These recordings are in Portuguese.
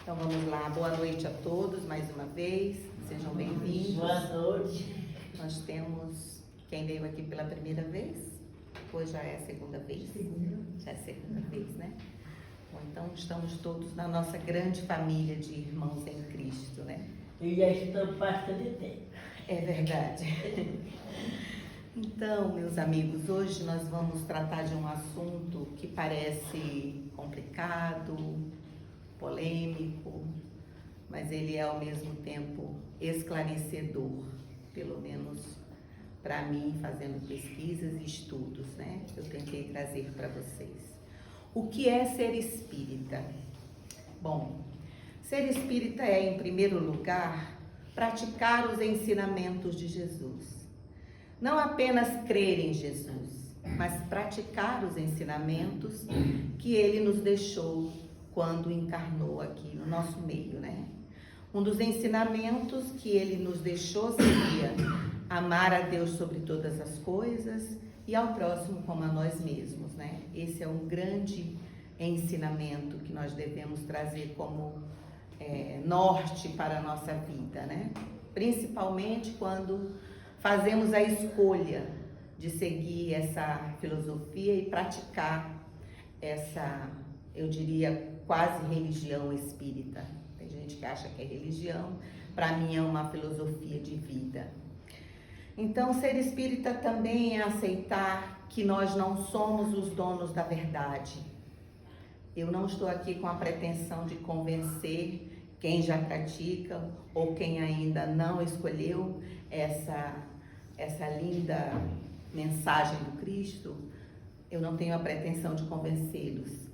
Então vamos lá, boa noite a todos mais uma vez, sejam bem-vindos. Boa noite. Nós temos quem veio aqui pela primeira vez, hoje já é a segunda vez. Já é a segunda vez, né? Bom, então estamos todos na nossa grande família de irmãos em Cristo, né? E já estamos bastante tempo. É verdade. Então, meus amigos, hoje nós vamos tratar de um assunto que parece complicado, polêmico, mas ele é ao mesmo tempo esclarecedor, pelo menos para mim, fazendo pesquisas e estudos, né? Eu tentei trazer para vocês. O que é ser espírita? Bom, ser espírita é, em primeiro lugar, praticar os ensinamentos de Jesus. Não apenas crer em Jesus, mas praticar os ensinamentos que ele nos deixou quando encarnou aqui no nosso meio, né? Um dos ensinamentos que ele nos deixou seria amar a Deus sobre todas as coisas e ao próximo como a nós mesmos, né? Esse é um grande ensinamento que nós devemos trazer como norte para a nossa vida, né? Principalmente quando fazemos a escolha de seguir essa filosofia e praticar essa, eu diria, quase religião espírita. Tem gente que acha que é religião, para mim é uma filosofia de vida. Então, ser espírita também é aceitar que nós não somos os donos da verdade. Eu não estou aqui com a pretensão de convencer quem já pratica ou quem ainda não escolheu essa linda mensagem do Cristo. Eu não tenho a pretensão de convencê-los.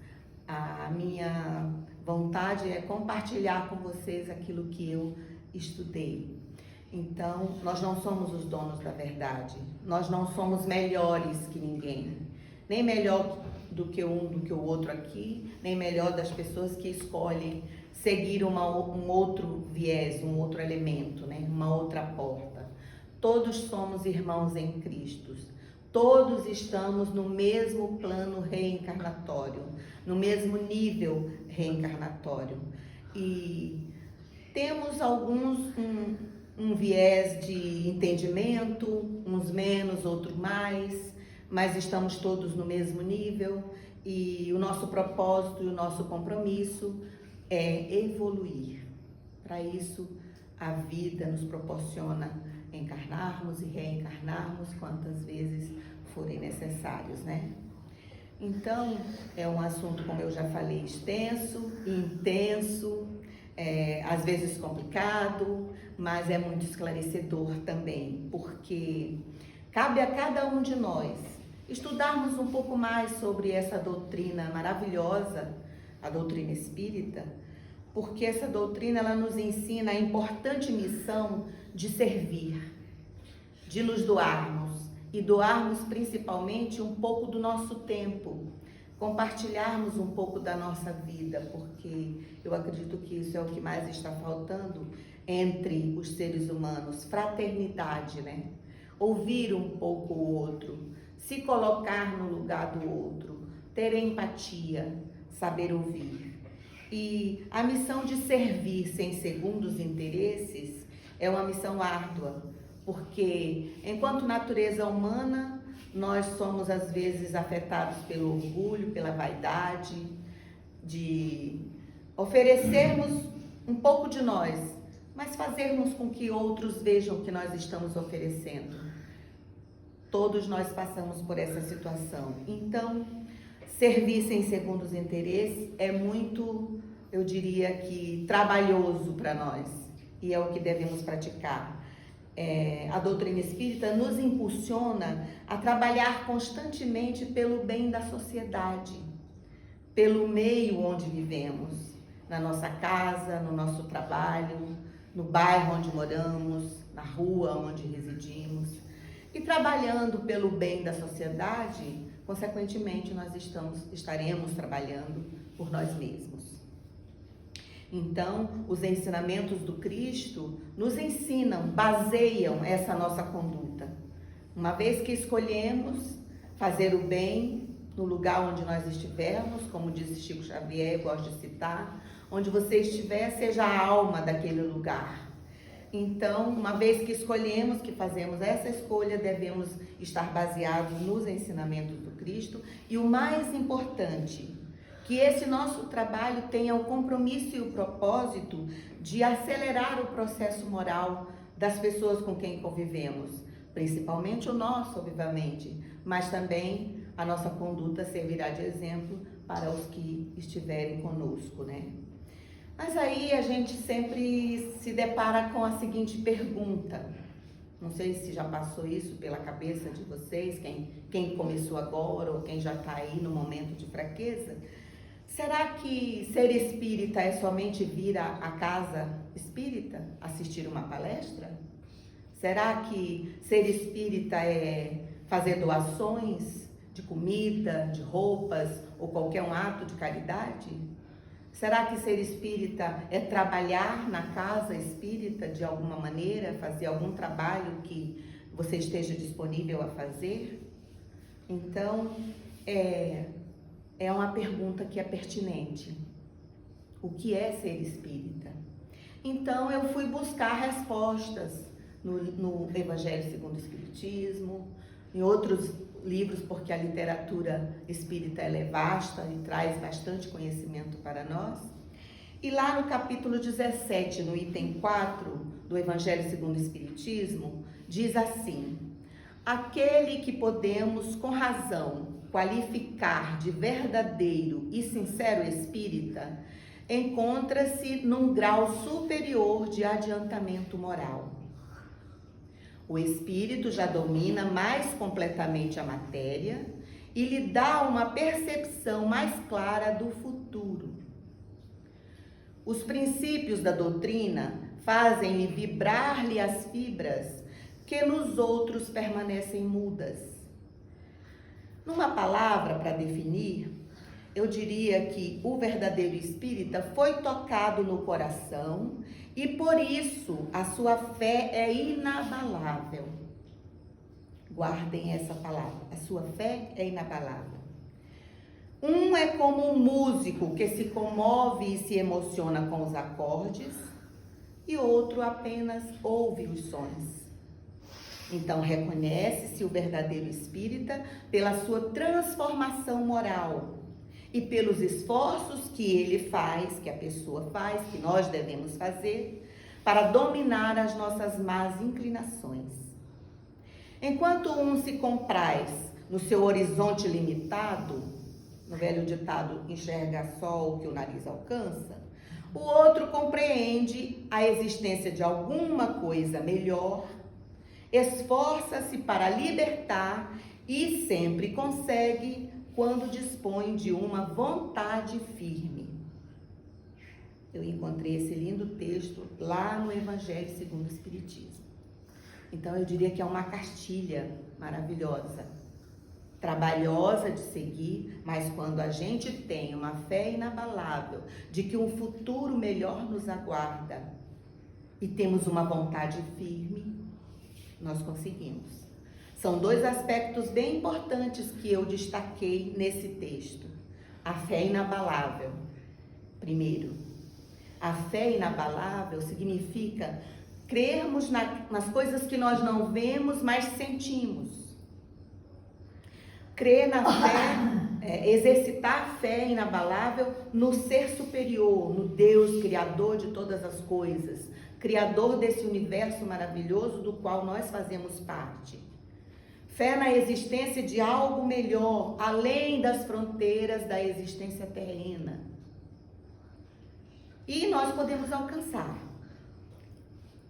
A minha vontade é compartilhar com vocês aquilo que eu estudei. Então, nós não somos os donos da verdade. Nós não somos melhores que ninguém. Nem melhor do que um do que o outro aqui, nem melhor das pessoas que escolhem seguir um outro viés, um outro elemento, né? Uma outra porta. Todos somos irmãos em Cristo. Todos estamos no mesmo plano reencarnatório, no mesmo nível reencarnatório. E temos alguns um viés de entendimento, uns menos, outros mais, mas estamos todos no mesmo nível e o nosso propósito e o nosso compromisso é evoluir. Para isso, a vida nos proporciona encarnarmos e reencarnarmos quantas vezes forem necessários, né? Então, é um assunto, como eu já falei, extenso, intenso, às vezes complicado, mas é muito esclarecedor também, porque cabe a cada um de nós estudarmos um pouco mais sobre essa doutrina maravilhosa, a doutrina espírita, porque essa doutrina ela nos ensina a importante missão de servir, de nos doarmos e doarmos principalmente um pouco do nosso tempo, compartilharmos um pouco da nossa vida, porque eu acredito que isso é o que mais está faltando entre os seres humanos, fraternidade, né? Ouvir um pouco o outro, se colocar no lugar do outro, ter empatia, saber ouvir. E a missão de servir sem segundos interesses é uma missão árdua, porque enquanto natureza humana, nós somos às vezes afetados pelo orgulho, pela vaidade, de oferecermos um pouco de nós, mas fazermos com que outros vejam o que nós estamos oferecendo. Todos nós passamos por essa situação. Então, servir sem segundos interesses é muito, eu diria que, trabalhoso para nós, e é o que devemos praticar. A doutrina espírita nos impulsiona a trabalhar constantemente pelo bem da sociedade, pelo meio onde vivemos, na nossa casa, no nosso trabalho, no bairro onde moramos, na rua onde residimos. E trabalhando pelo bem da sociedade, consequentemente, nós estaremos trabalhando por nós mesmos. Então, os ensinamentos do Cristo nos ensinam, baseiam essa nossa conduta. Uma vez que escolhemos fazer o bem no lugar onde nós estivermos, como disse Chico Xavier, eu gosto de citar, Onde você estiver, seja a alma daquele lugar. Então, uma vez que escolhemos, que fazemos essa escolha, devemos estar baseados nos ensinamentos do Cristo. E o mais importante, que esse nosso trabalho tenha o compromisso e o propósito de acelerar o processo moral das pessoas com quem convivemos. Principalmente o nosso, obviamente, mas também a nossa conduta servirá de exemplo para os que estiverem conosco, né? Mas aí a gente sempre se depara com a seguinte pergunta. Não sei se já passou isso pela cabeça de vocês, quem começou agora ou quem já está aí no momento de fraqueza. Será que ser espírita é somente vir à casa espírita, assistir uma palestra? Será que ser espírita é fazer doações de comida, de roupas ou qualquer um ato de caridade? Será que ser espírita é trabalhar na casa espírita de alguma maneira, fazer algum trabalho que você esteja disponível a fazer? Então, é uma pergunta que é pertinente. O que é ser espírita? Então, eu fui buscar respostas no Evangelho segundo o Espiritismo, em outros livros, porque a literatura espírita ela é vasta e traz bastante conhecimento para nós. E lá no capítulo 17, no item 4 do Evangelho segundo o Espiritismo, diz assim: aquele que podemos com razão qualificar de verdadeiro e sincero espírita encontra-se num grau superior de adiantamento moral. O espírito já domina mais completamente a matéria e lhe dá uma percepção mais clara do futuro. Os princípios da doutrina fazem-lhe vibrar-lhe as fibras que nos outros permanecem mudas. Numa palavra para definir, eu diria que o verdadeiro espírita foi tocado no coração e por isso a sua fé é inabalável. Guardem essa palavra, a sua fé é inabalável. Um é como um músico que se comove e se emociona com os acordes e outro apenas ouve os sons. Então reconhece-se o verdadeiro espírita pela sua transformação moral e pelos esforços que ele faz, que a pessoa faz, que nós devemos fazer, para dominar as nossas más inclinações. Enquanto um se compraz no seu horizonte limitado, no velho ditado, enxerga só o que o nariz alcança, o outro compreende a existência de alguma coisa melhor, esforça-se para libertar e sempre consegue quando dispõe de uma vontade firme. Eu encontrei esse lindo texto lá no Evangelho segundo o Espiritismo. Então eu diria que é uma cartilha maravilhosa, trabalhosa de seguir, mas quando a gente tem uma fé inabalável de que um futuro melhor nos aguarda e temos uma vontade firme, nós conseguimos. São dois aspectos bem importantes que eu destaquei nesse texto. A fé inabalável. Primeiro, a fé inabalável significa crermos nas coisas que nós não vemos, mas sentimos. Crer na fé, exercitar a fé inabalável no ser superior, no Deus criador de todas as coisas, criador desse universo maravilhoso do qual nós fazemos parte. Fé na existência de algo melhor, além das fronteiras da existência terrena. E nós podemos alcançar.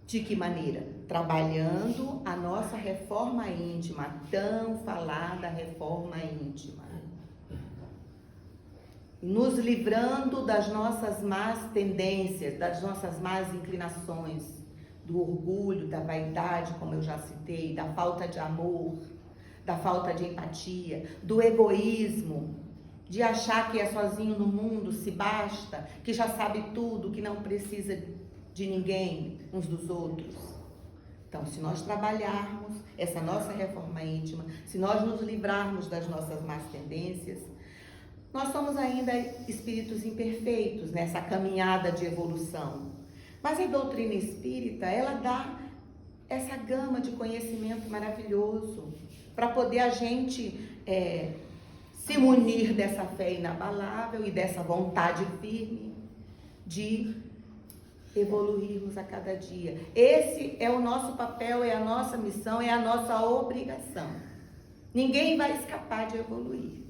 De que maneira? Trabalhando a nossa reforma íntima, a tão falada reforma íntima. Nos livrando das nossas más tendências, das nossas más inclinações, do orgulho, da vaidade, como eu já citei, da falta de amor, da falta de empatia, do egoísmo, de achar que é sozinho no mundo, se basta, que já sabe tudo, que não precisa de ninguém, uns dos outros. Então, se nós trabalharmos essa nossa reforma íntima, se nós nos livrarmos das nossas más tendências, Nós somos ainda espíritos imperfeitos nessa caminhada de evolução. Mas a doutrina espírita, ela dá essa gama de conhecimento maravilhoso para poder a gente se munir dessa fé inabalável e dessa vontade firme de evoluirmos a cada dia. Esse é o nosso papel, é a nossa missão, é a nossa obrigação. Ninguém vai escapar de evoluir.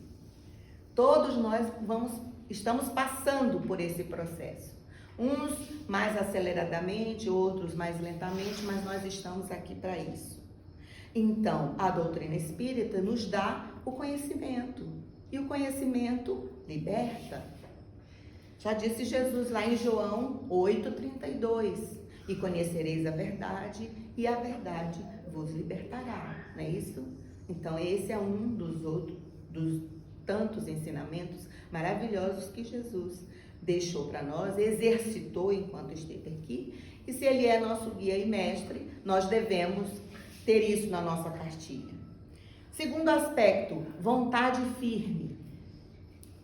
Todos nós estamos passando por esse processo. Uns mais aceleradamente, outros mais lentamente, mas nós estamos aqui para isso. Então, a doutrina espírita nos dá o conhecimento. E o conhecimento liberta. Já disse Jesus lá em João 8,32. E conhecereis a verdade, e a verdade vos libertará. Não é isso? Então, esse é um dos tantos ensinamentos maravilhosos que Jesus deixou para nós, exercitou enquanto esteve aqui. E se ele é nosso guia e mestre, nós devemos ter isso na nossa cartilha. Segundo aspecto, vontade firme.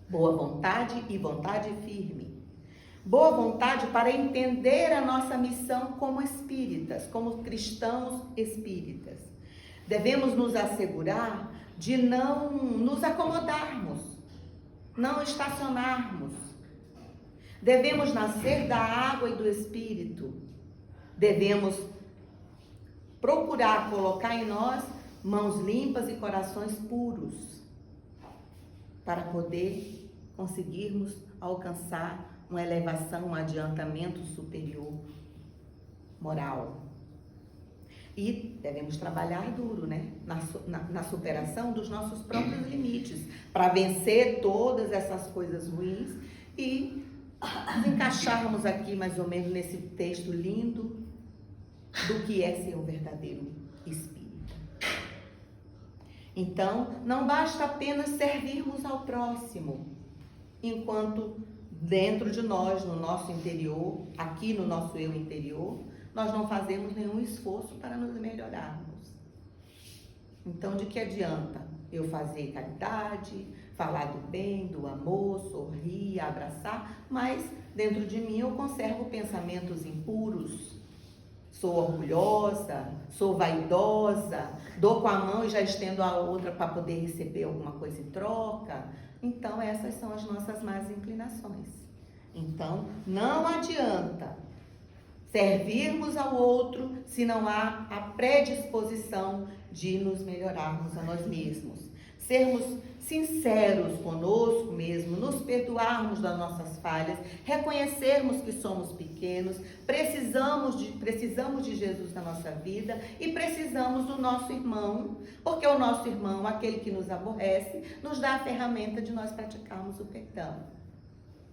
Boa vontade e vontade firme. Boa vontade para entender a nossa missão como espíritas, como cristãos espíritas. Devemos nos assegurar de não nos acomodarmos, não estacionarmos. Devemos nascer da água e do Espírito. Devemos procurar colocar em nós mãos limpas e corações puros, para poder conseguirmos alcançar uma elevação, um adiantamento superior moral. E devemos trabalhar duro, né? Na superação dos nossos próprios limites, para vencer todas essas coisas ruins e nos encaixarmos aqui mais ou menos nesse texto lindo do que é ser um verdadeiro espírita. Então, não basta apenas servirmos ao próximo, enquanto dentro de nós, no nosso interior, aqui no nosso eu interior, nós não fazemos nenhum esforço para nos melhorarmos. Então, de que adianta eu fazer caridade, falar do bem, do amor, sorrir, abraçar, mas dentro de mim eu conservo pensamentos impuros, sou orgulhosa, sou vaidosa, dou com a mão e já estendo a outra para poder receber alguma coisa em troca. Então, essas são as nossas más inclinações. Então, não adianta servirmos ao outro se não há a predisposição de nos melhorarmos a nós mesmos. Sermos sinceros conosco mesmo, nos perdoarmos das nossas falhas, reconhecermos que somos pequenos, precisamos de Jesus na nossa vida e precisamos do nosso irmão, porque o nosso irmão, aquele que nos aborrece, nos dá a ferramenta de nós praticarmos o perdão,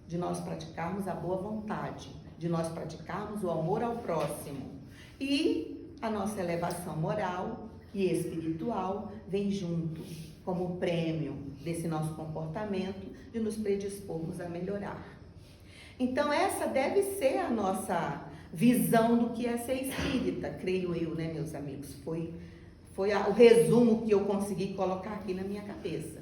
de nós praticarmos a boa vontade, de nós praticarmos o amor ao próximo. E a nossa elevação moral e espiritual vem junto, como prêmio desse nosso comportamento, de nos predispormos a melhorar. Então, essa deve ser a nossa visão do que é ser espírita, creio eu, né, meus amigos? Foi o resumo que eu consegui colocar aqui na minha cabeça.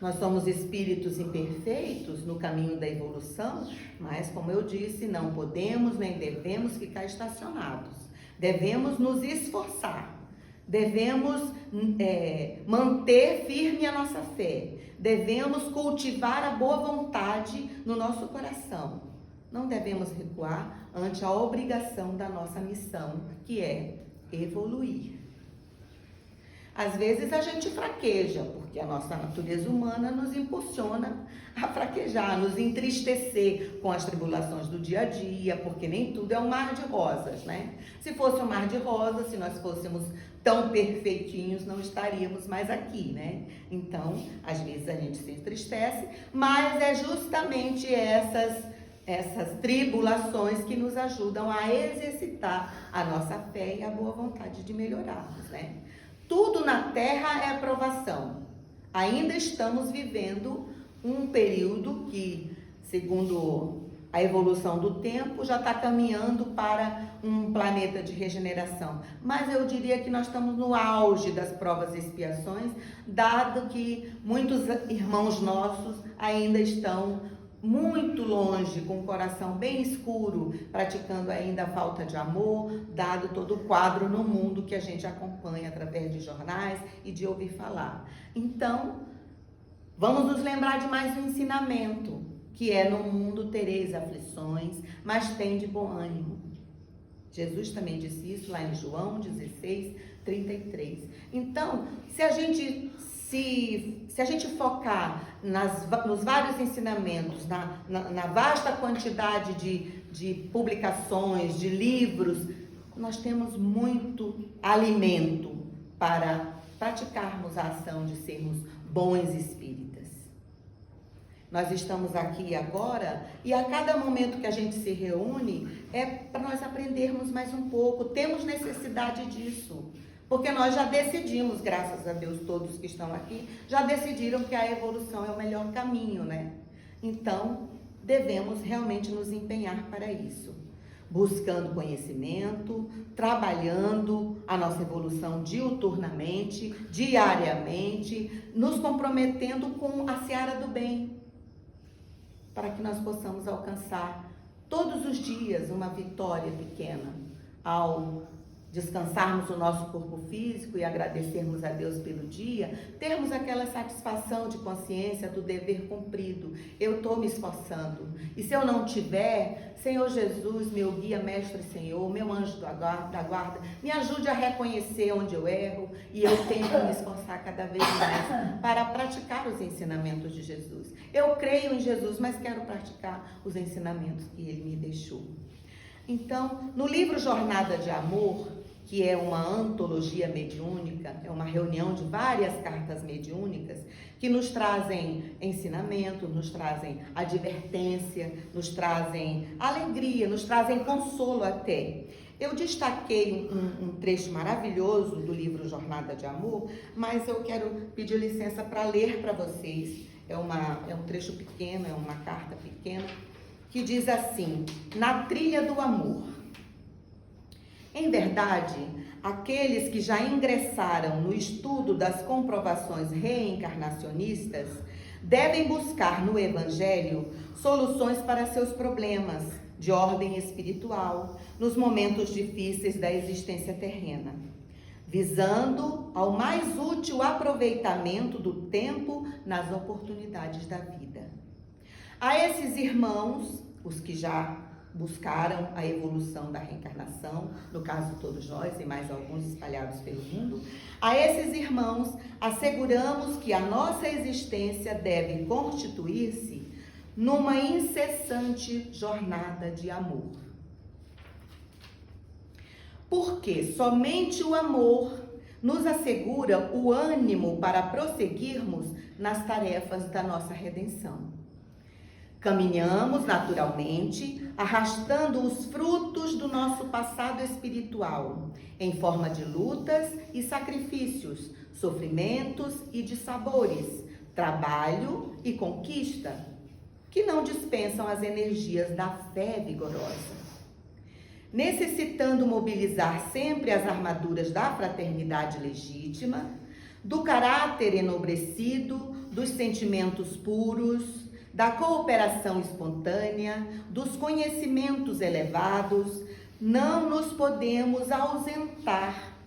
Nós somos espíritos imperfeitos no caminho da evolução, mas, como eu disse, não podemos nem devemos ficar estacionados. Devemos nos esforçar. Devemos manter firme a nossa fé. Devemos cultivar a boa vontade no nosso coração. Não devemos recuar ante a obrigação da nossa missão, que é evoluir. Às vezes a gente fraqueja, porque a nossa natureza humana nos impulsiona a fraquejar, a nos entristecer com as tribulações do dia a dia, porque nem tudo é um mar de rosas, né? Se fosse um mar de rosas, se nós fôssemos tão perfeitinhos, não estaríamos mais aqui, né? Então, às vezes a gente se entristece, mas é justamente essas tribulações que nos ajudam a exercitar a nossa fé e a boa vontade de melhorarmos, né? Tudo na Terra é provação. Ainda estamos vivendo um período que, segundo A evolução do tempo já está caminhando para um planeta de regeneração. Mas eu diria que nós estamos no auge das provas e expiações, dado que muitos irmãos nossos ainda estão muito longe, com o coração bem escuro, praticando ainda a falta de amor, dado todo o quadro no mundo que a gente acompanha através de jornais e de ouvir falar. Então, vamos nos lembrar de mais um ensinamento, que é: no mundo tereis aflições, mas tende bom ânimo. Jesus também disse isso lá em João 16:33. Então, se a gente focar nos vários ensinamentos, na vasta quantidade de publicações, de livros, nós temos muito alimento para praticarmos a ação de sermos bons espíritas. Nós estamos aqui agora e a cada momento que a gente se reúne é para nós aprendermos mais um pouco. Temos necessidade disso, porque nós já decidimos, graças a Deus, todos que estão aqui, já decidiram que a evolução é o melhor caminho, né? Então, devemos realmente nos empenhar para isso, buscando conhecimento, trabalhando a nossa evolução diuturnamente, diariamente, nos comprometendo com a seara do bem, para que nós possamos alcançar todos os dias uma vitória pequena, ao descansarmos o nosso corpo físico e agradecermos a Deus pelo dia, termos aquela satisfação de consciência do dever cumprido. Eu estou me esforçando. E se eu não tiver, Senhor Jesus, meu guia, mestre Senhor, meu anjo da guarda, me ajude a reconhecer onde eu erro, e eu tenho que me esforçar cada vez mais para praticar os ensinamentos de Jesus. Eu creio em Jesus, mas quero praticar os ensinamentos que Ele me deixou. Então, no livro Jornada de Amor, que é uma antologia mediúnica, é uma reunião de várias cartas mediúnicas que nos trazem ensinamento, nos trazem advertência, nos trazem alegria, nos trazem consolo até. Eu destaquei um trecho maravilhoso do livro Jornada de Amor, mas eu quero pedir licença para ler para vocês. É um trecho pequeno, é uma carta pequena, que diz assim: na trilha do amor. Em verdade, aqueles que já ingressaram no estudo das comprovações reencarnacionistas devem buscar no Evangelho soluções para seus problemas de ordem espiritual nos momentos difíceis da existência terrena, visando ao mais útil aproveitamento do tempo nas oportunidades da vida. A esses irmãos, os que já buscaram a evolução da reencarnação, no caso todos nós e mais alguns espalhados pelo mundo, a esses irmãos asseguramos que a nossa existência deve constituir-se numa incessante jornada de amor. Porque somente o amor nos assegura o ânimo para prosseguirmos nas tarefas da nossa redenção. Caminhamos naturalmente, arrastando os frutos do nosso passado espiritual, em forma de lutas e sacrifícios, sofrimentos e dissabores, trabalho e conquista, que não dispensam as energias da fé vigorosa. Necessitando mobilizar sempre as armaduras da fraternidade legítima, do caráter enobrecido, dos sentimentos puros, da cooperação espontânea, dos conhecimentos elevados, não nos podemos ausentar,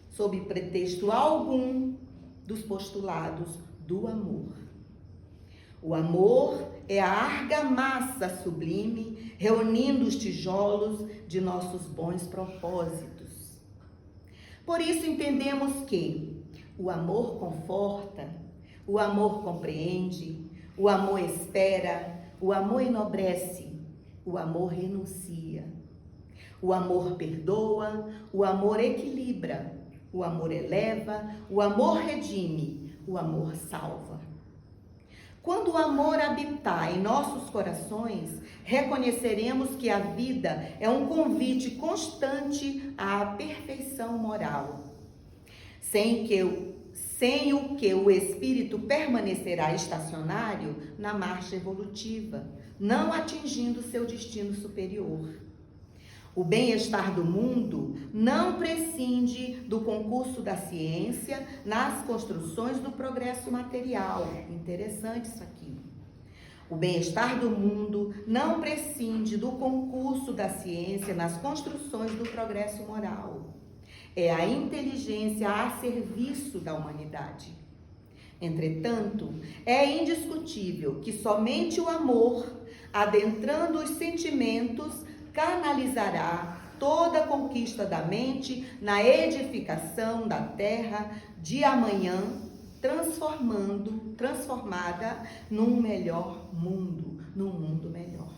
sob pretexto algum, dos postulados do amor. O amor é a argamassa sublime, reunindo os tijolos de nossos bons propósitos. Por isso entendemos que o amor conforta, o amor compreende, o amor espera, o amor enobrece, o amor renuncia. O amor perdoa, o amor equilibra, o amor eleva, o amor redime, o amor salva. Quando o amor habitar em nossos corações, reconheceremos que a vida é um convite constante à perfeição moral, sem o que o espírito permanecerá estacionário na marcha evolutiva, não atingindo seu destino superior. O bem-estar do mundo não prescinde do concurso da ciência nas construções do progresso material. Interessante isso aqui. O bem-estar do mundo não prescinde do concurso da ciência nas construções do progresso moral. É a inteligência a serviço da humanidade. Entretanto, é indiscutível que somente o amor, adentrando os sentimentos, canalizará toda a conquista da mente na edificação da terra de amanhã, transformada num melhor mundo, num mundo melhor.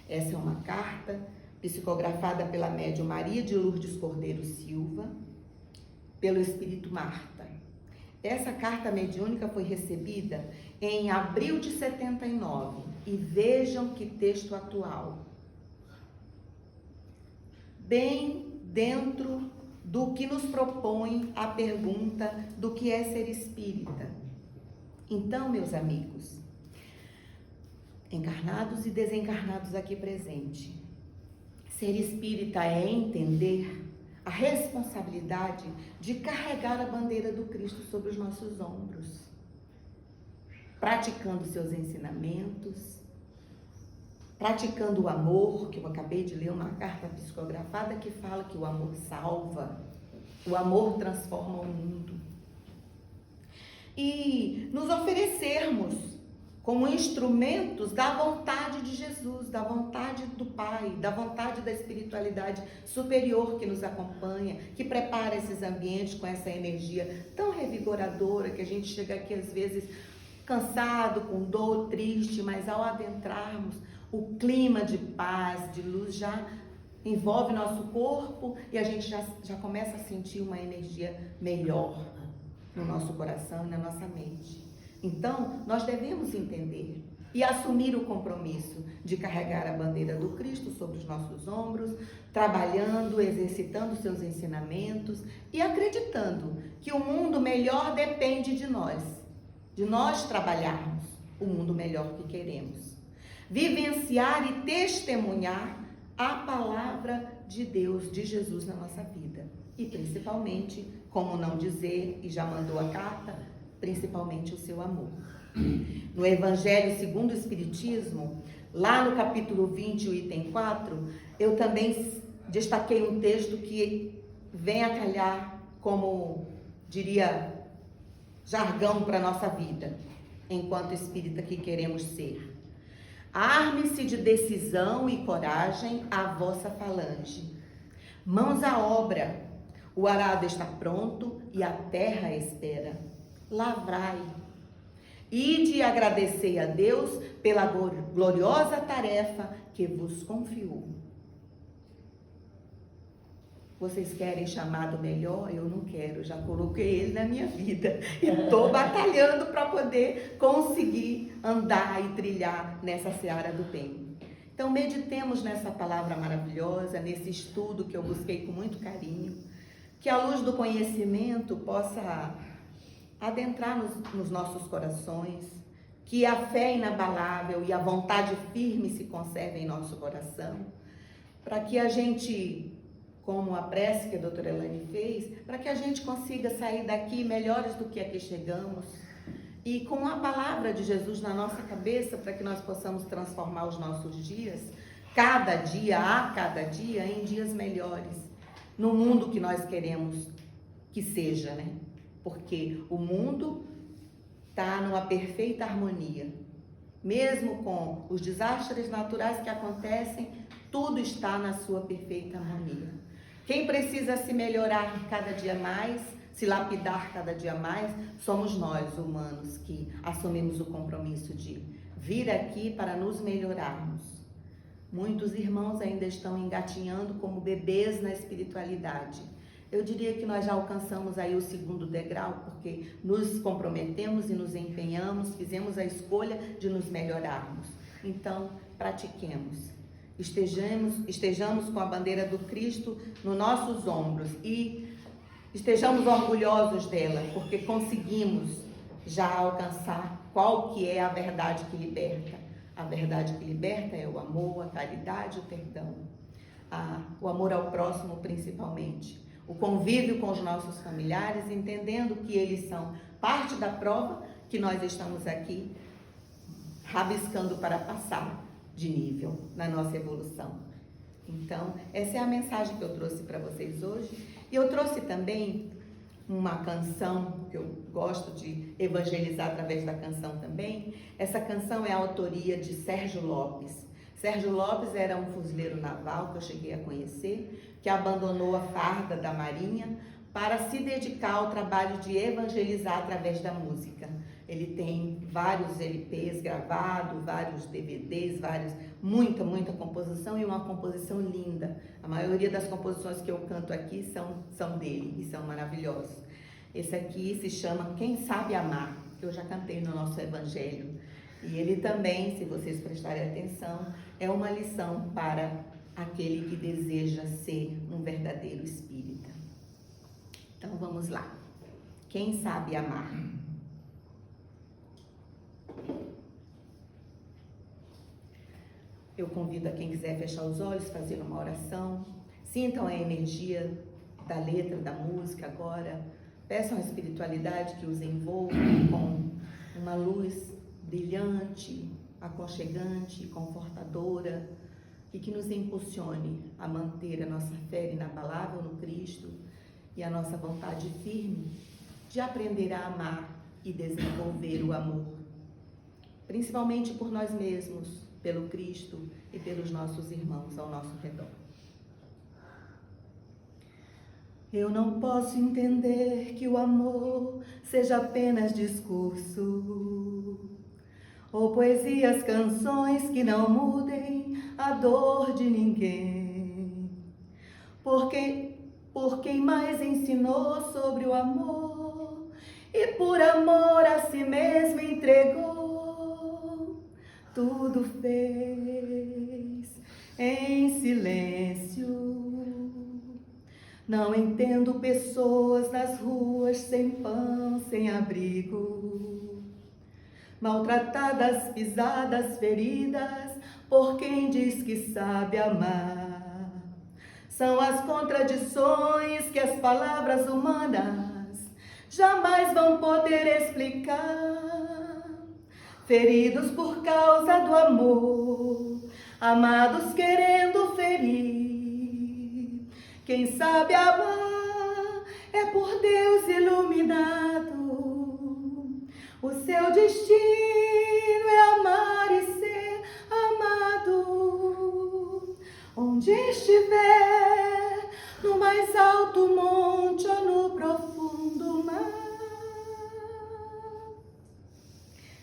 Essa é uma carta psicografada pela médium Maria de Lourdes Cordeiro Silva, pelo Espírito Marta. Essa carta mediúnica foi recebida em abril de 79, e vejam que texto atual. Bem dentro do que nos propõe a pergunta do que é ser espírita. Então, meus amigos, encarnados e desencarnados aqui presentes, ser espírita é entender a responsabilidade de carregar a bandeira do Cristo sobre os nossos ombros, praticando seus ensinamentos, praticando o amor, que eu acabei de ler uma carta psicografada que fala que o amor salva, o amor transforma o mundo. E nos oferecermos como instrumentos da vontade de Jesus, da vontade do Pai, da vontade da espiritualidade superior que nos acompanha, que prepara esses ambientes com essa energia tão revigoradora que a gente chega aqui às vezes cansado, com dor, triste, mas ao adentrarmos, o clima de paz, de luz já envolve nosso corpo e a gente já começa a sentir uma energia melhor no nosso coração e na nossa mente. Então, nós devemos entender e assumir o compromisso de carregar a bandeira do Cristo sobre os nossos ombros, trabalhando, exercitando seus ensinamentos e acreditando que o mundo melhor depende de nós trabalharmos o mundo melhor que queremos. Vivenciar e testemunhar a palavra de Deus, de Jesus na nossa vida. E principalmente, como não dizer, e já mandou a carta, principalmente o seu amor. No Evangelho segundo o Espiritismo, lá no capítulo 20, o item 4, eu também destaquei um texto que vem a calhar como, diria, jargão para a nossa vida, enquanto espírita que queremos ser. Arme-se de decisão e coragem a vossa falange. Mãos à obra, o arado está pronto e a terra espera. Lavrai. Ide e agradecei a Deus pela gloriosa tarefa que vos confiou. Vocês querem chamado melhor? Eu não quero, já coloquei ele na minha vida. E estou batalhando para poder conseguir andar e trilhar nessa seara do bem. Então, meditemos nessa palavra maravilhosa, nesse estudo que eu busquei com muito carinho, que a luz do conhecimento possa adentrar nos nossos corações, que a fé inabalável e a vontade firme se conservem em nosso coração, para que a gente, como a prece que a doutora Elaine fez, para que a gente consiga sair daqui melhores do que aqui chegamos, e com a palavra de Jesus na nossa cabeça, para que nós possamos transformar os nossos dias, cada dia, em dias melhores, no mundo que nós queremos que seja, né? Porque o mundo está numa perfeita harmonia. Mesmo com os desastres naturais que acontecem, tudo está na sua perfeita harmonia. Quem precisa se melhorar cada dia mais, se lapidar cada dia mais, somos nós, humanos, que assumimos o compromisso de vir aqui para nos melhorarmos. Muitos irmãos ainda estão engatinhando como bebês na espiritualidade. Eu diria que nós já alcançamos aí o 2º degrau, porque nos comprometemos e nos empenhamos, fizemos a escolha de nos melhorarmos. Então, pratiquemos. Estejamos com a bandeira do Cristo nos nossos ombros e estejamos orgulhosos dela, porque conseguimos já alcançar qual que é a verdade que liberta. A verdade que liberta é o amor, a caridade, o perdão, o amor ao próximo principalmente, o convívio com os nossos familiares, entendendo que eles são parte da prova que nós estamos aqui rabiscando para passar de nível na nossa evolução. Então, essa é a mensagem que eu trouxe para vocês hoje. E eu trouxe também uma canção, que eu gosto de evangelizar através da canção também. Essa canção é a autoria de Sérgio Lopes. Sérgio Lopes era um fuzileiro naval que eu cheguei a conhecer, que abandonou a farda da Marinha para se dedicar ao trabalho de evangelizar através da música. Ele tem vários LPs gravados, vários DVDs, muita composição, e uma composição linda. A maioria das composições que eu canto aqui são dele e são maravilhosas. Esse aqui se chama Quem Sabe Amar, que eu já cantei no nosso Evangelho. E ele também, se vocês prestarem atenção, é uma lição para aquele que deseja ser um verdadeiro espírita. Então vamos lá. Quem sabe amar? Eu convido a quem quiser fechar os olhos, fazer uma oração. Sintam a energia da letra, da música agora. Peçam a espiritualidade que os envolva com uma luz brilhante, aconchegante, confortadora, e que nos impulsione a manter a nossa fé inabalável no Cristo e a nossa vontade firme de aprender a amar e desenvolver o amor, principalmente por nós mesmos, pelo Cristo e pelos nossos irmãos ao nosso redor. Eu não posso entender que o amor seja apenas discurso, ou poesias, canções que não mudem a dor de ninguém. Por quem mais ensinou sobre o amor e por amor a si mesmo entregou, tudo fez em silêncio. Não entendo pessoas nas ruas sem pão, sem abrigo, maltratadas, pisadas, feridas por quem diz que sabe amar. São as contradições que as palavras humanas jamais vão poder explicar. Feridos por causa do amor, amados querendo ferir. Quem sabe amar é por Deus iluminado. O seu destino é amar e ser amado. Onde estiver, no mais alto monte ou no profundo mar,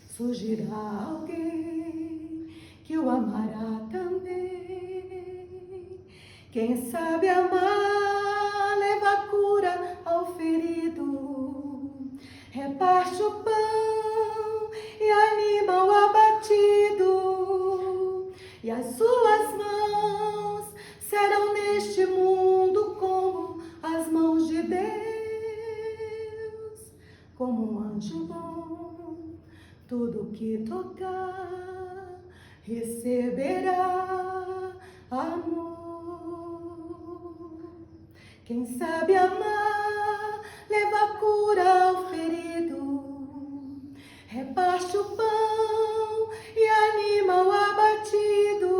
surgirá alguém que o amará também. Quem sabe amar leva a cura ao ferido, reparte o pão e anima o abatido, e as suas mãos serão neste mundo como as mãos de Deus. Como um anjo bom, tudo que tocar receberá amor. Quem sabe amar leva a cura ao ferido, reparte o pão e anima o abatido,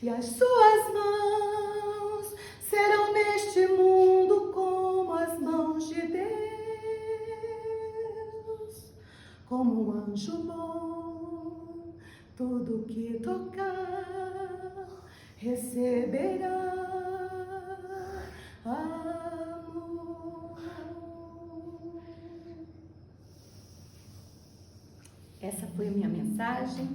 e as suas mãos serão neste mundo como as mãos de Deus. Como um anjo bom, tudo que tocar receberá amor. Essa foi a minha mensagem.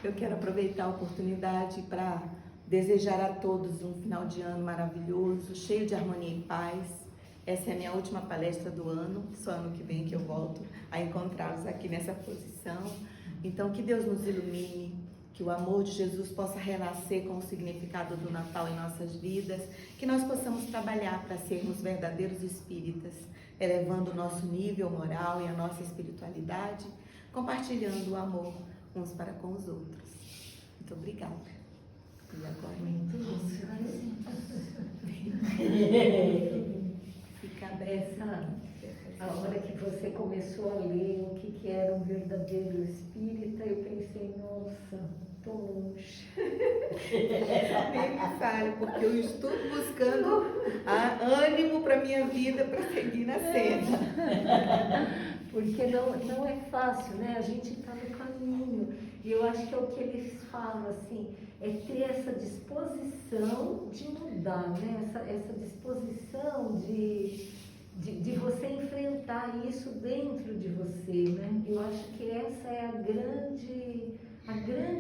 Eu quero aproveitar a oportunidade para desejar a todos um final de ano maravilhoso, cheio de harmonia e paz. Essa é a minha última palestra do ano, só ano que vem que eu volto a encontrá-los aqui nessa posição. Então, que Deus nos ilumine, que o amor de Jesus possa renascer com o significado do Natal em nossas vidas, que nós possamos trabalhar para sermos verdadeiros espíritas, elevando o nosso nível moral e a nossa espiritualidade, compartilhando o amor uns para com os outros. Muito obrigada. E agora? Muito bom. Fica aberta. A hora que você começou a ler o que era um verdadeiro espírita, eu pensei, nossa, tô longe. Nem me fale, porque eu estou buscando ânimo para minha vida para seguir na senda. Porque não é fácil, né? A gente está no caminho. E eu acho que é o que eles falam, assim, é ter essa disposição de mudar, né? Essa disposição de você enfrentar isso dentro de você, né? Eu acho que essa é a grande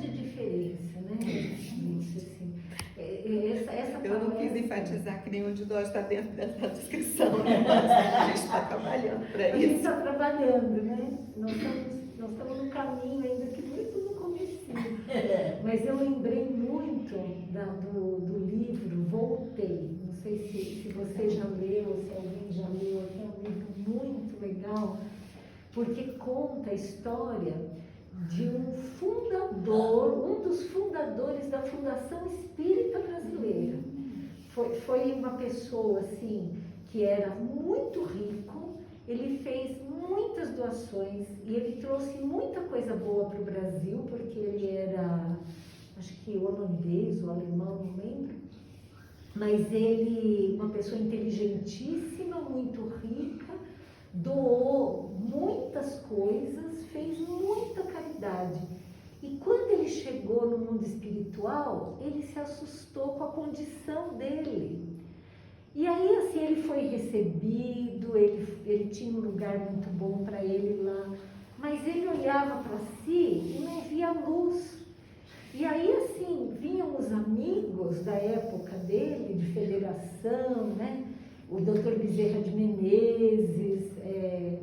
diferença, né? Isso, assim. Eu não quis enfatizar que nenhum de nós está dentro dessa descrição, né? Mas a gente está trabalhando para isso. A gente está trabalhando, né? Nós estamos no caminho ainda que muito no comecinho. Mas eu lembrei muito do livro Voltei. Não sei se você já leu, se alguém já leu, é um livro muito legal, porque conta a história de um dos fundadores da Fundação Espírita Brasileira. Foi uma pessoa, assim, que era muito rico, ele fez muitas doações e ele trouxe muita coisa boa para o Brasil, porque ele era, acho que holandês ou alemão, não lembro, mas ele, uma pessoa inteligentíssima, muito rica, doou muitas coisas, fez muita caridade. E quando ele chegou no mundo espiritual, ele se assustou com a condição dele. E aí, assim, ele foi recebido, ele tinha um lugar muito bom para ele lá, mas ele olhava para si e não via luz. E aí, assim, vinham os amigos da época dele, de federação, né? O Dr. Bezerra de Menezes,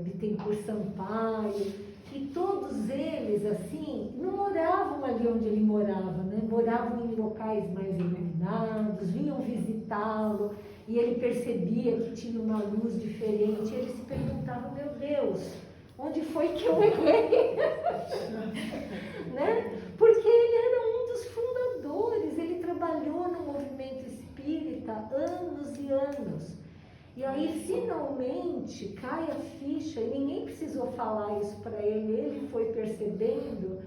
Bittencourt Sampaio, e todos eles, assim, não moravam ali onde ele morava, né? Moravam em locais mais iluminados, vinham visitá-lo, e ele percebia que tinha uma luz diferente, e ele se perguntava, meu Deus, onde foi que eu errei? Né? Porque ele era um dos fundadores, ele trabalhou no movimento espírita anos e anos. E aí, finalmente, cai a ficha, e ninguém precisou falar isso para ele, ele foi percebendo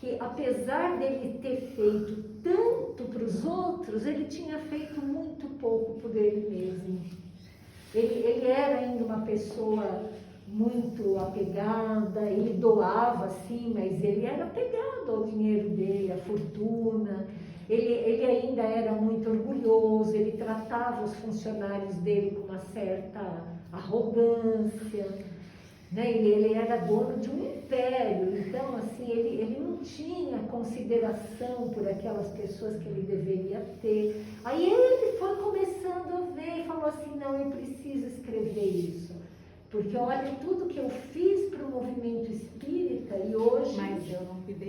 que, apesar dele ter feito tanto para os outros, ele tinha feito muito pouco por ele mesmo. Ele era ainda uma pessoa muito apegada, ele doava sim, mas ele era apegado ao dinheiro dele, à fortuna. Ele ainda era muito orgulhoso, ele tratava os funcionários dele com uma certa arrogância, né? Ele era dono de um império, então assim, ele não tinha consideração por aquelas pessoas que ele deveria ter. Aí ele foi começando a ver e falou assim, não, eu preciso escrever isso, porque olha tudo que eu fiz para o movimento espírita e hoje...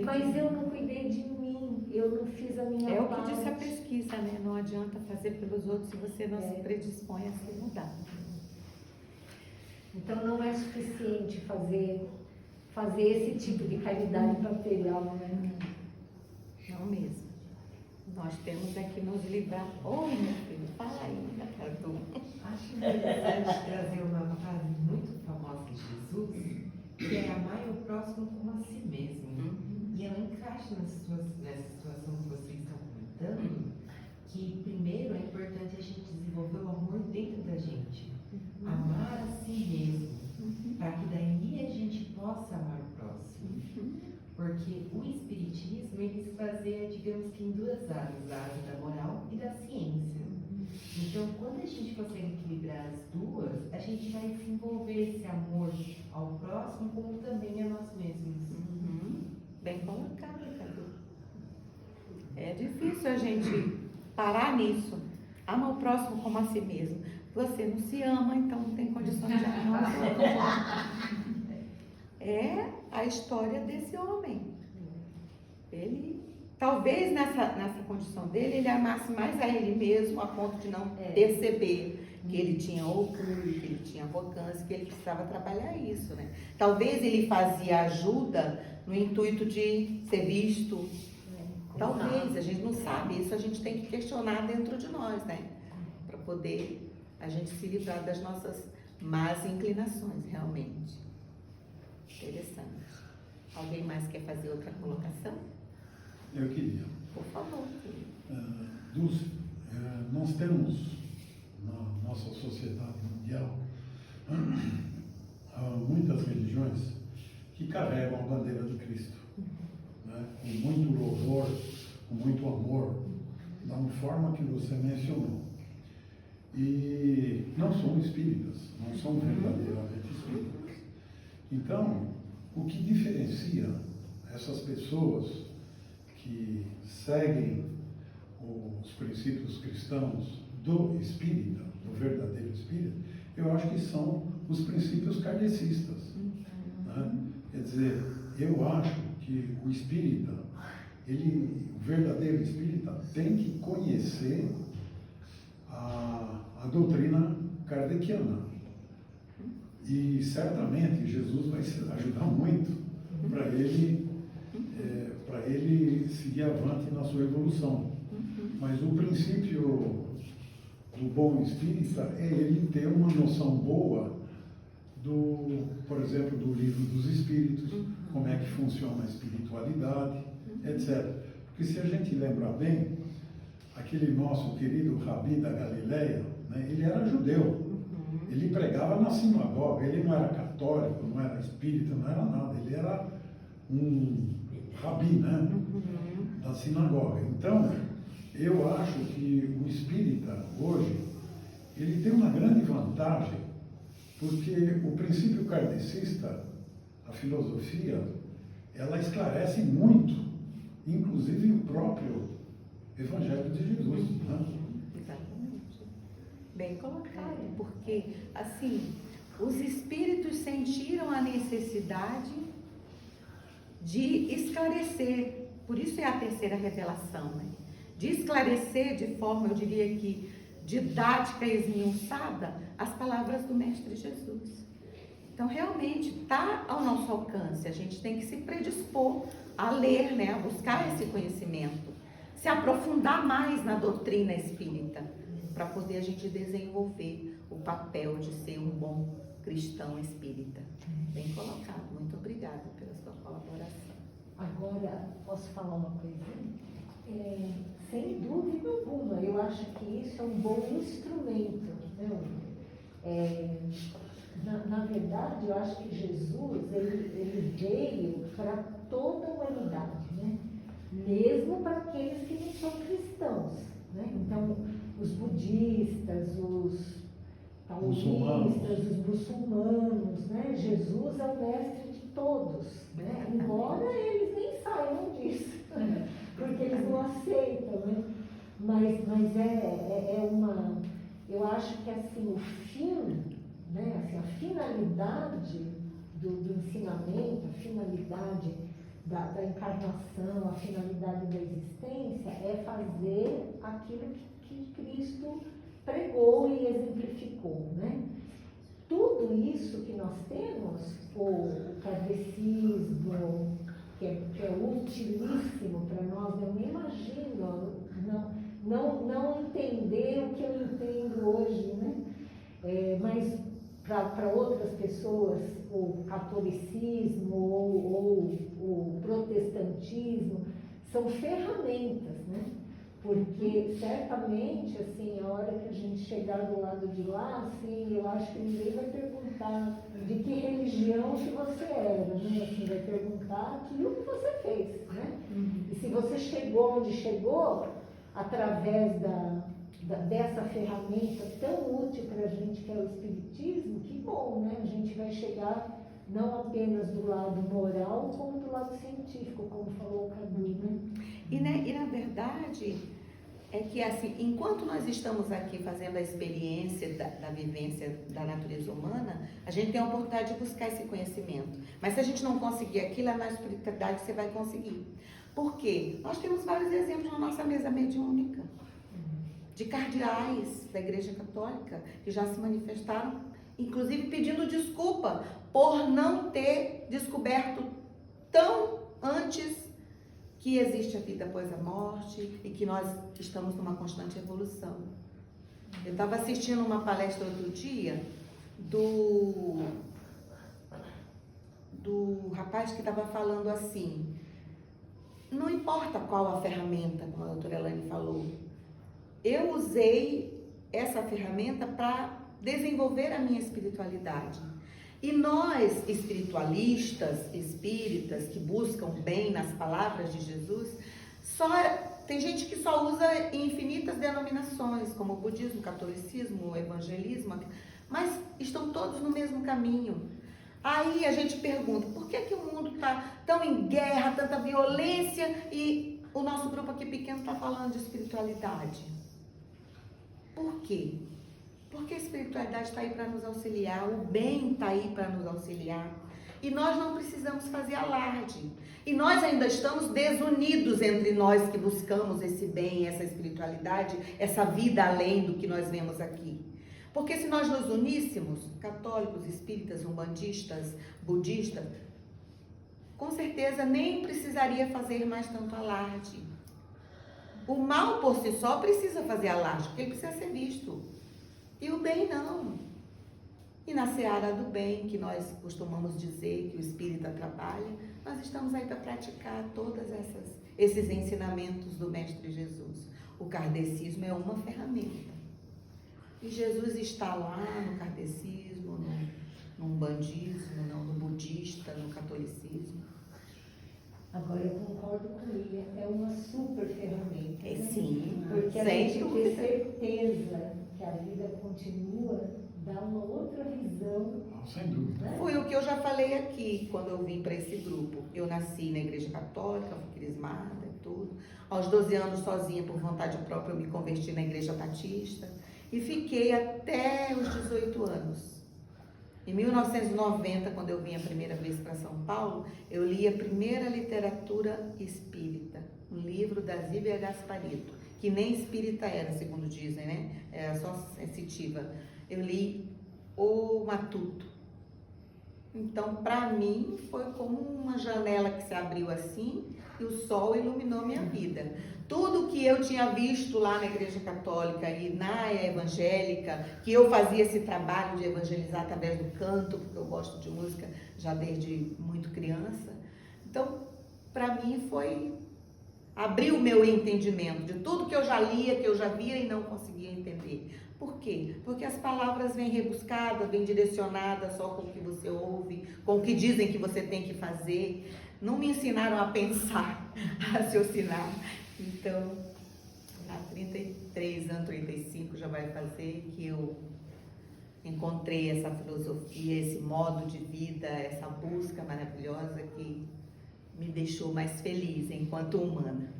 Mas eu não cuidei de mim, eu não fiz a minha parte. É o que disse a pesquisa, né? Não adianta fazer pelos outros se você não se predispõe a se mudar. Então não é suficiente fazer esse tipo de caridade material, né? Não mesmo. Nós temos aqui nos livrar. Oi, meu filho, fala aí, Cadu. Acho interessante trazer uma frase muito famosa de Jesus, que é amar o próximo como a si mesmo. E ela encaixa nessa situação que vocês estão comentando, que primeiro é importante a gente desenvolver o amor dentro da gente. Amar a si mesmo, para que daí a gente possa amar o próximo. Porque o Espiritismo, ele se baseia, digamos que em duas áreas, a área da moral e da ciência. Então, quando a gente consegue equilibrar as duas, a gente vai desenvolver esse amor ao próximo, como também a nós mesmos. Bem colocado, Cadu. É difícil a gente parar nisso. Ama o próximo como a si mesmo. Você não se ama, então não tem condições de amar o outro. É a história desse homem. Ele, talvez nessa condição dele, ele amasse mais a ele mesmo a ponto de não perceber que ele tinha orgulho, que ele tinha arrogância, que ele precisava trabalhar isso, né? Talvez ele fazia ajuda no intuito de ser visto. Talvez, a gente não sabe, isso a gente tem que questionar dentro de nós, né? Para poder a gente se livrar das nossas más inclinações, realmente. Interessante. Alguém mais quer fazer outra colocação? Eu queria. Por favor. Nós temos na nossa sociedade mundial muitas religiões que carregam a bandeira de Cristo, né? Com muito louvor, com muito amor, da forma que você mencionou. E não são espíritas, não são verdadeiramente espíritas. Então, o que diferencia essas pessoas que seguem os princípios cristãos do espírita, do verdadeiro espírita, eu acho que são os princípios kardecistas, né? Quer dizer, eu acho que o espírita, o verdadeiro espírita, tem que conhecer a doutrina kardeciana. E certamente Jesus vai ajudar muito para ele seguir avante na sua evolução. Mas o princípio do bom espírita é ele ter uma noção boa por exemplo, do livro dos espíritos, como é que funciona a espiritualidade, etc. Porque se a gente lembrar bem, aquele nosso querido Rabi da Galileia, né, ele era judeu, ele pregava na sinagoga, ele não era católico, não era espírita, não era nada, ele era um rabi, né, da sinagoga. Então, eu acho que o espírita, hoje, ele tem uma grande vantagem, porque o princípio kardecista, a filosofia, ela esclarece muito, inclusive o próprio Evangelho de Jesus, né? Exatamente. Bem colocado, porque, assim, os espíritos sentiram a necessidade de esclarecer, por isso é a terceira revelação, né? De esclarecer de forma, eu diria que, didática e esmiuçada, as palavras do Mestre Jesus. Então, realmente, está ao nosso alcance, a gente tem que se predispor a ler, né? A buscar esse conhecimento, se aprofundar mais na doutrina espírita, para poder a gente desenvolver o papel de ser um bom cristão espírita. Bem colocado, muito obrigada pela sua colaboração. Agora, posso falar uma coisinha? Sem dúvida alguma, eu acho que isso é um bom instrumento, né? Na verdade, eu acho que Jesus, ele veio para toda a humanidade, né? Mesmo para aqueles que não são cristãos, né? Então, os budistas, os taoístas, os muçulmanos, né? Jesus é o mestre de todos, né? Embora eles nem saibam disso, porque eles não aceitam, né? Mas eu acho que assim, o fim, né? Assim, a finalidade do ensinamento, a finalidade da encarnação, a finalidade da existência é fazer aquilo que Cristo pregou e exemplificou, né? Tudo isso que nós temos, o kardecismo, que é utilíssimo para nós, eu nem imagino não entender o que eu entendo hoje, né? Mas para outras pessoas, o catolicismo ou o protestantismo são ferramentas, né? Porque certamente, assim, a hora que a gente chegar do lado de lá, assim, eu acho que ninguém vai perguntar de que religião que você era, né? Assim, vai perguntar aquilo que você fez, né? E se você chegou onde chegou, através dessa ferramenta tão útil para a gente que é o Espiritismo, que bom, né? A gente vai chegar não apenas do lado moral, como do lado científico, como falou o Cadu, né? E na verdade, é que assim, enquanto nós estamos aqui fazendo a experiência da vivência da natureza humana, a gente tem a oportunidade de buscar esse conhecimento. Mas se a gente não conseguir aqui, lá na espiritualidade você vai conseguir. Por quê? Nós temos vários exemplos na nossa mesa mediúnica. de cardeais da Igreja Católica, que já se manifestaram, inclusive pedindo desculpa por não ter descoberto tão antes que existe a vida após a morte e que nós estamos numa constante evolução. Eu estava assistindo uma palestra outro dia do rapaz que estava falando assim, não importa qual a ferramenta, como a doutora Elaine falou, eu usei essa ferramenta para desenvolver a minha espiritualidade. E nós, espiritualistas, espíritas, que buscam bem nas palavras de Jesus, tem gente que só usa em infinitas denominações, como o budismo, o catolicismo, o evangelismo, mas estão todos no mesmo caminho. Aí a gente pergunta, por que o mundo está tão em guerra, tanta violência, e o nosso grupo aqui pequeno está falando de espiritualidade? Por quê? Porque a espiritualidade está aí para nos auxiliar, o bem está aí para nos auxiliar. E nós não precisamos fazer alarde. E nós ainda estamos desunidos entre nós que buscamos esse bem, essa espiritualidade, essa vida além do que nós vemos aqui. Porque se nós nos uníssemos, católicos, espíritas, umbandistas, budistas, com certeza nem precisaria fazer mais tanto alarde. O mal por si só precisa fazer alarde, porque ele precisa ser visto. E o bem não. E na seara do bem, que nós costumamos dizer que o espírita trabalha, nós estamos aí para praticar todos esses ensinamentos do Mestre Jesus. O kardecismo é uma ferramenta. E Jesus está lá no kardecismo, no umbandismo, no budista, no catolicismo. Agora eu concordo com ele, é uma super ferramenta. Né? Sim, porque a sem gente dúvida. ter certeza que a vida continua, dá uma outra visão. Sem dúvida. Né? Foi o que eu já falei aqui quando eu vim para esse grupo. Eu nasci na Igreja Católica, fui crismada e tudo. Aos 12 anos, sozinha, por vontade própria, eu me converti na Igreja Batista e fiquei até os 18 anos. Em 1990, quando eu vim a primeira vez para São Paulo, eu li a primeira literatura espírita, um livro da Zíbia Gasparito, que nem espírita era, segundo dizem, né? Era só sensitiva. Eu li O Matuto. Então, para mim, foi como uma janela que se abriu assim e o sol iluminou minha vida. Tudo que eu tinha visto lá na Igreja Católica e na evangélica, que eu fazia esse trabalho de evangelizar através do canto, porque eu gosto de música já desde muito criança. Então, para mim abriu o meu entendimento de tudo que eu já lia, que eu já via e não conseguia entender. Por quê? Porque as palavras vêm rebuscadas, vêm direcionadas só com o que você ouve, com o que dizem que você tem que fazer. Não me ensinaram a pensar, a raciocinar. Então, há 33 anos, 35 já vai fazer que eu encontrei essa filosofia, esse modo de vida, essa busca maravilhosa que me deixou mais feliz enquanto humana.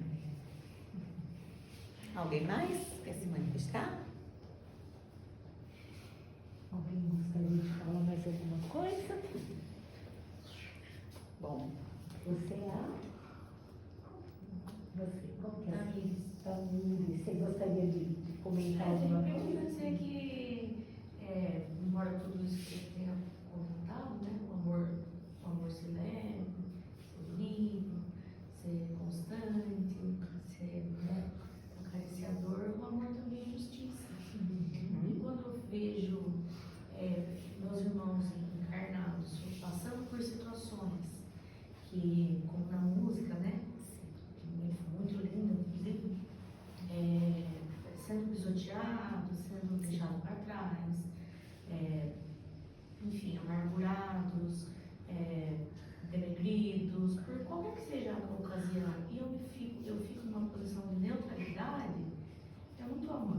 Alguém mais quer se manifestar? Alguém gostaria de falar mais alguma coisa? Bom, Você como que é? Tamires, você gostaria de comentar alguma Eu queria coisa? dizer que, embora tudo isso que eu tenha comentado, né, o amor ser leve, ser livre, ser constante, ser, né, acariciador, o amor também é justiça. E quando eu vejo meus irmãos encarnados passando por situações que, como na música, né, muito lindo, inclusive, sendo pisoteados, sendo deixados para trás, enfim, amargurados, denegridos, por qualquer que seja a ocasião, e eu fico numa posição de neutralidade, é muito amor.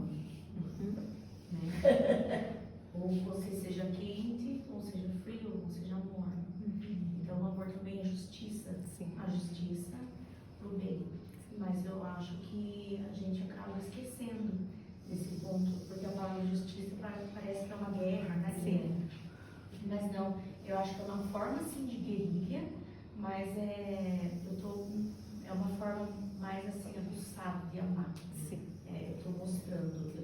Né? Ou você seja quente, ou seja frio, ou seja amor. Então o amor também é justiça, a justiça pro bem. Mas eu acho que a gente acaba esquecendo desse ponto, porque a palavra justiça parece que é uma guerra, né? Sim. Mas não, eu acho que é uma forma sim de guerrilha, mas é uma forma mais assim aguçada de amar. sim. Eu estou mostrando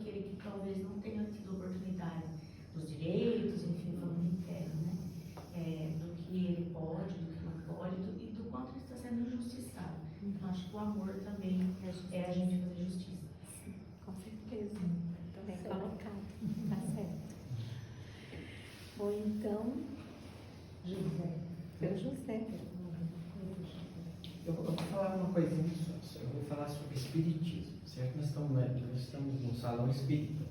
aquele que talvez não tenha tido oportunidade dos direitos, enfim, falando interno, né? Do que ele pode, do que não pode, e do quanto ele está sendo injustiçado. Então, acho que o amor também é a gente fazer justiça. Com certeza. Bem colocado. Tá certo. Ou então, José. seu José. Eu vou falar uma coisinha só. Eu vou falar sobre espiritismo, certo? Nós estamos no salão espírita.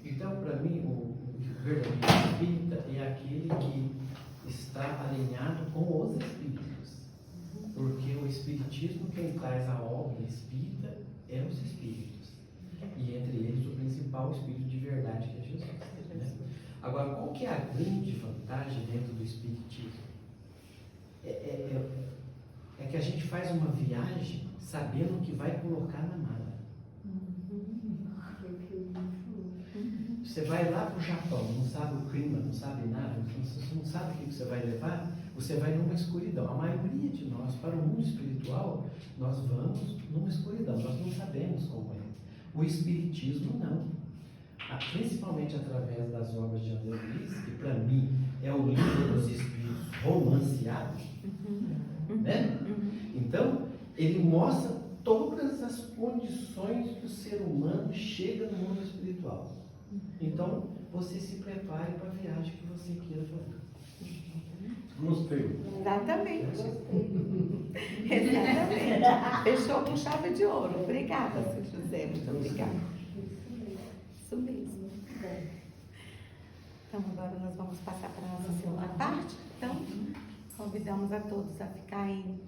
Então, para mim, o verdadeiro espírita é aquele que está alinhado com os espíritos. Porque o espiritismo, quem traz a obra espírita é os espíritos. E entre eles, o principal espírito de verdade, que é Jesus. Né? Agora, qual que é a grande vantagem dentro do espiritismo? É que a gente faz uma viagem sabendo o que vai colocar na mala. Você vai lá para o Japão, não sabe o clima, não sabe nada, você não sabe o que você vai levar, você vai numa escuridão. A maioria de nós, para o mundo espiritual, nós vamos numa escuridão, nós não sabemos como é. O espiritismo não. Principalmente através das obras de André Luiz, que para mim é o livro dos espíritos romanceado, né? Então, ele mostra todas as condições que o ser humano chega no mundo espiritual. Então, você se prepare para a viagem que você queira fazer. Gostei. Exatamente. Exatamente. Fechou com chave de ouro. Obrigada, seu José. Muito obrigada. Isso mesmo. Então, agora nós vamos passar para a nossa segunda parte. Então, convidamos a todos a ficarem